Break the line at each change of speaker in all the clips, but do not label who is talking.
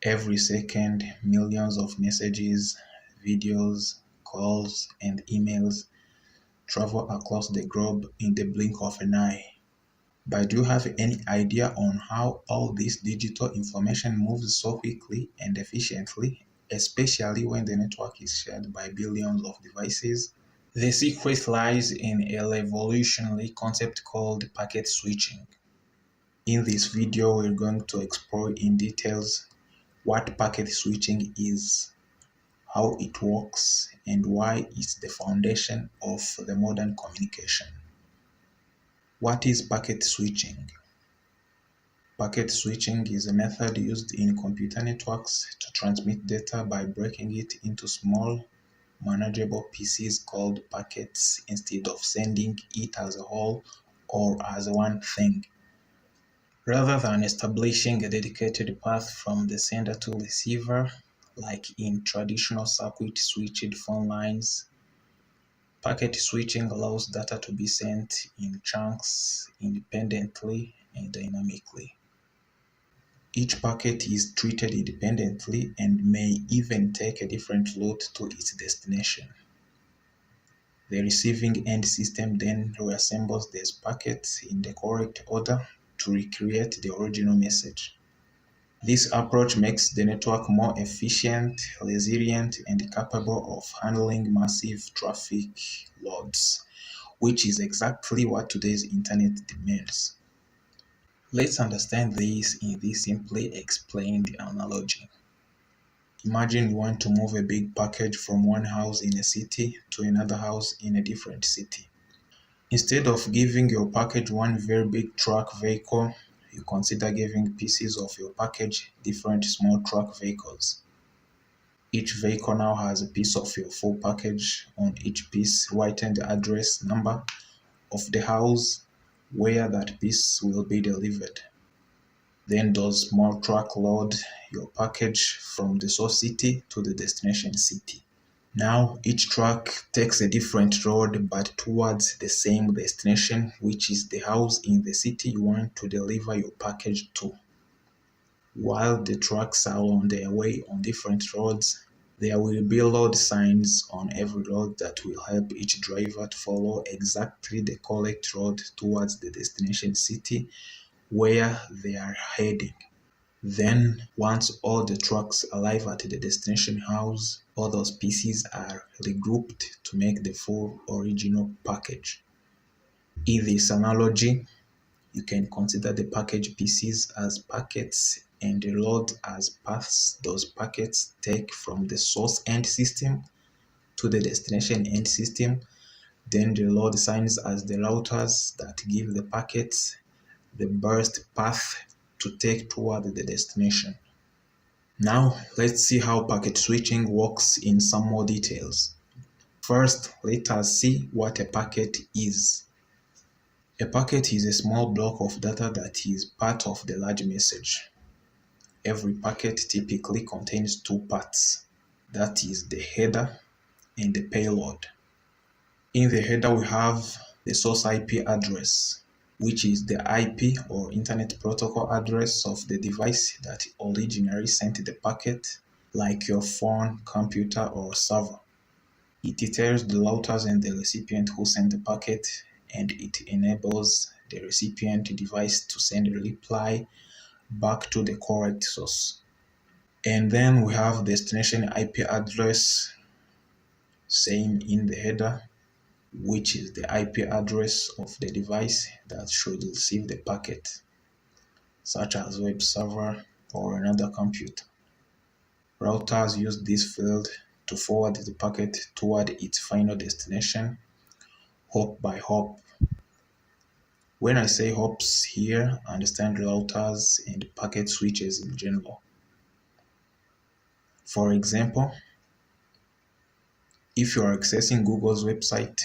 Every second, millions of messages, videos, calls, and emails travel across the globe in the blink of an eye. But do you have any idea on how all this digital information moves so quickly and efficiently, especially when the network is shared by billions of devices? The secret lies in a revolutionary concept called packet switching. In this video, we're going to explore in details what packet switching is, how it works, and why it's the foundation of the modern communication. What is packet switching? Packet switching is a method used in computer networks to transmit data by breaking it into small, manageable pieces called packets instead of sending it as a whole or as one thing. Rather than establishing a dedicated path from the sender to receiver, like in traditional circuit-switched phone lines, packet switching allows data to be sent in chunks independently and dynamically. Each packet is treated independently and may even take a different route to its destination. The receiving end system then reassembles these packets in the correct order to recreate the original message. This approach makes the network more efficient, resilient, and capable of handling massive traffic loads, which is exactly what today's internet demands. Let's understand this in this simply explained analogy. Imagine you want to move a big package from one house in a city to another house in a different city. Instead of giving your package one very big truck vehicle, you consider giving pieces of your package different small truck vehicles. Each vehicle now has a piece of your full package. On each piece, write in the address number of the house where that piece will be delivered. Then those small truck load your package from the source city to the destination city. Now each truck takes a different road but towards the same destination, which is the house in the city you want to deliver your package to. While the trucks are on their way on different roads, there will be road signs on every road that will help each driver to follow exactly the correct road towards the destination city where they are heading. Then, once all the trucks arrive at the destination house, all those pieces are regrouped to make the full original package. In this analogy, you can consider the package pieces as packets and the load as paths those packets take from the source end system to the destination end system. Then the load signs as the routers that give the packets the burst path to take toward the destination. Now, let's see how packet switching works in some more details. First, let us see what a packet is. A packet is a small block of data that is part of the large message. Every packet typically contains two parts, that is the header and the payload. In the header, we have the source IP address, which is the IP or Internet Protocol address of the device that originally sent the packet, like your phone, computer, or server. It tells the routers and the recipient who sent the packet, and it enables the recipient device to send a reply back to the correct source. And then we have destination IP address, same in the header, which is the IP address of the device that should receive the packet, such as web server or another computer. Routers use this field to forward the packet toward its final destination, hop by hop. When I say hops here, understand routers and packet switches in general. For example, if you are accessing Google's website,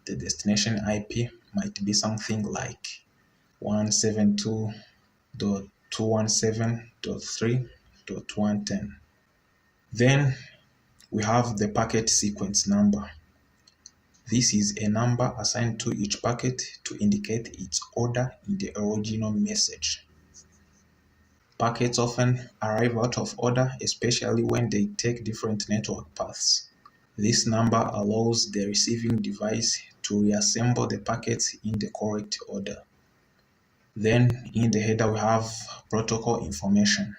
the destination IP might be something like 172.217.3.110. Then we have the packet sequence number. This is a number assigned to each packet to indicate its order in the original message. Packets often arrive out of order, especially when they take different network paths. This number allows the receiving device to reassemble the packets in the correct order. Then in the header we have protocol information.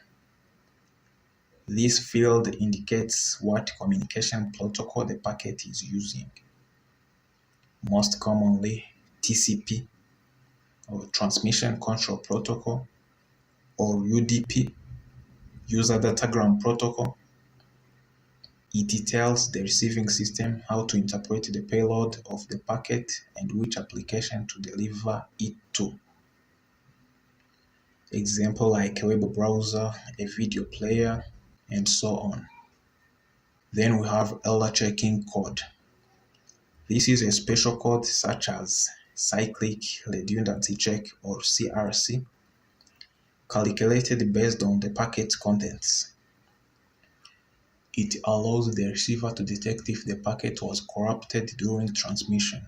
This field indicates what communication protocol the packet is using. Most commonly TCP, or Transmission Control Protocol, or UDP, User Datagram Protocol. It tells the receiving system how to interpret the payload of the packet and which application to deliver it to. Example like a web browser, a video player, and so on. Then we have error checking code. This is a special code such as cyclic redundancy check or CRC, calculated based on the packet's contents. It allows the receiver to detect if the packet was corrupted during transmission.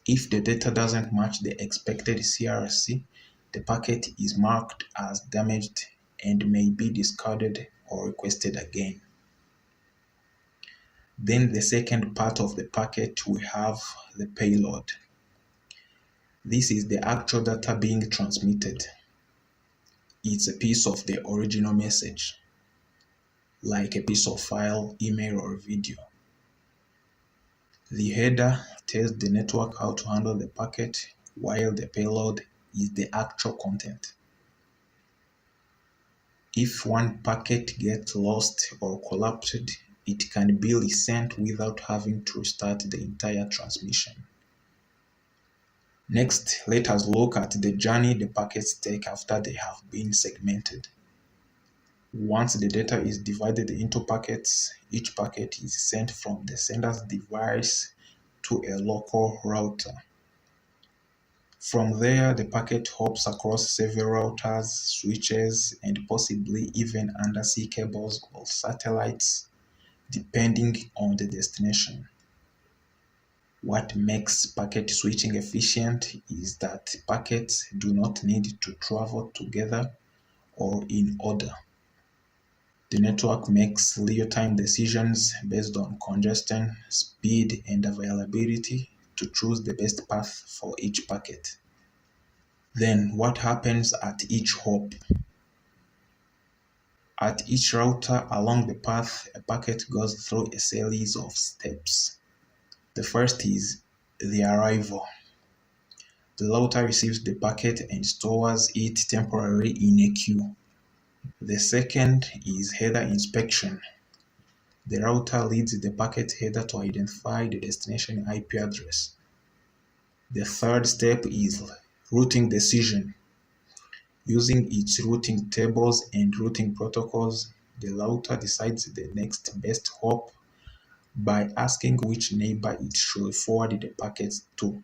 If the data doesn't match the expected CRC, the packet is marked as damaged and may be discarded or requested again. Then the second part of the packet, we have the payload. This is the actual data being transmitted. It's a piece of the original message, like a piece of file, email, or video. The header tells the network how to handle the packet, while the payload is the actual content. If one packet gets lost or collapsed, it can be resent without having to restart the entire transmission. Next, let us look at the journey the packets take after they have been segmented. Once the data is divided into packets, each packet is sent from the sender's device to a local router. From there, the packet hops across several routers, switches, and possibly even undersea cables or satellites, depending on the destination. What makes packet switching efficient is that packets do not need to travel together or in order. The network makes real-time decisions based on congestion, speed, and availability to choose the best path for each packet. Then, what happens at each hop? At each router along the path, a packet goes through a series of steps. The first is the arrival. The router receives the packet and stores it temporarily in a queue. The second is header inspection. The router reads the packet header to identify the destination IP address. The third step is routing decision. Using its routing tables and routing protocols, the router decides the next best hop by asking which neighbor it should forward the packet to.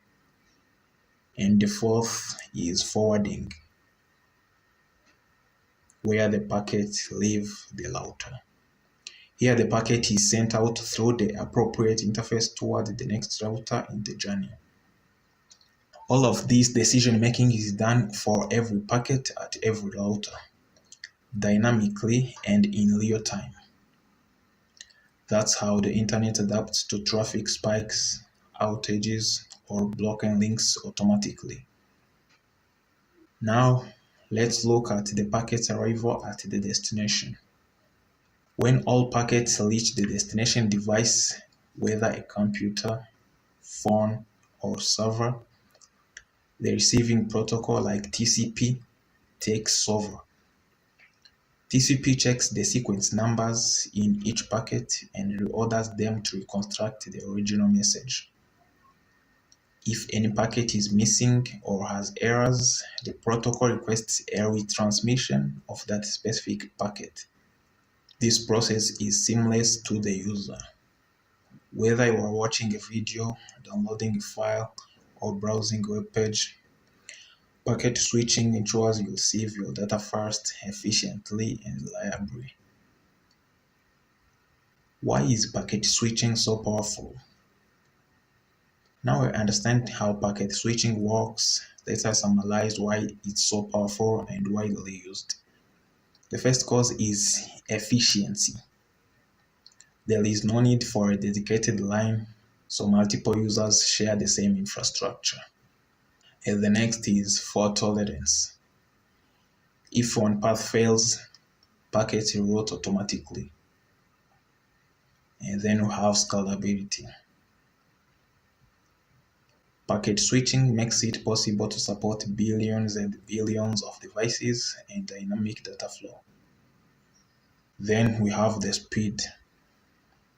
And the fourth is forwarding, where the packets leave the router. Here the packet is sent out through the appropriate interface toward the next router in the journey. All of this decision making is done for every packet at every router, dynamically and in real time. That's how the internet adapts to traffic spikes, outages, or broken links automatically. Now, let's look at the packet's arrival at the destination. When all packets reach the destination device, whether a computer, phone, or server, the receiving protocol like TCP takes over. TCP checks the sequence numbers in each packet and reorders them to reconstruct the original message. If any packet is missing or has errors, the protocol requests a retransmission of that specific packet. This process is seamless to the user. Whether you are watching a video, downloading a file, or browsing a web page, packet switching ensures you receive your data fast, efficiently, and reliably. Why is packet switching so powerful? Now we understand how packet switching works. Let us analyze why it's so powerful and widely used. The first cause is efficiency. There is no need for a dedicated line, so multiple users share the same infrastructure. And the next is fault tolerance. If one path fails, packets reroute automatically. And then we have scalability. Packet switching makes it possible to support billions and billions of devices and dynamic data flow. Then we have the speed.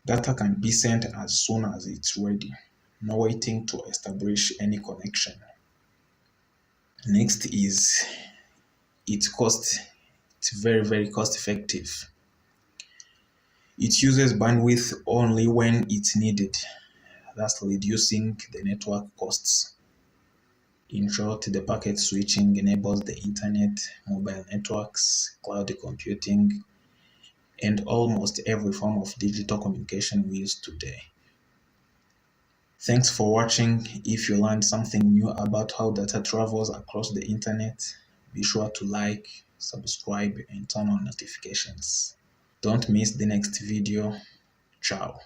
Data can be sent as soon as it's ready, no waiting to establish any connection. Next is its cost. It's very, very cost effective. It uses bandwidth only when it's needed, thus reducing the network costs. In short, the packet switching enables the internet, mobile networks, cloud computing, and almost every form of digital communication we use today. Thanks for watching. If you learned something new about how data travels across the internet, be sure to like, subscribe, and turn on notifications. Don't miss the next video. Ciao.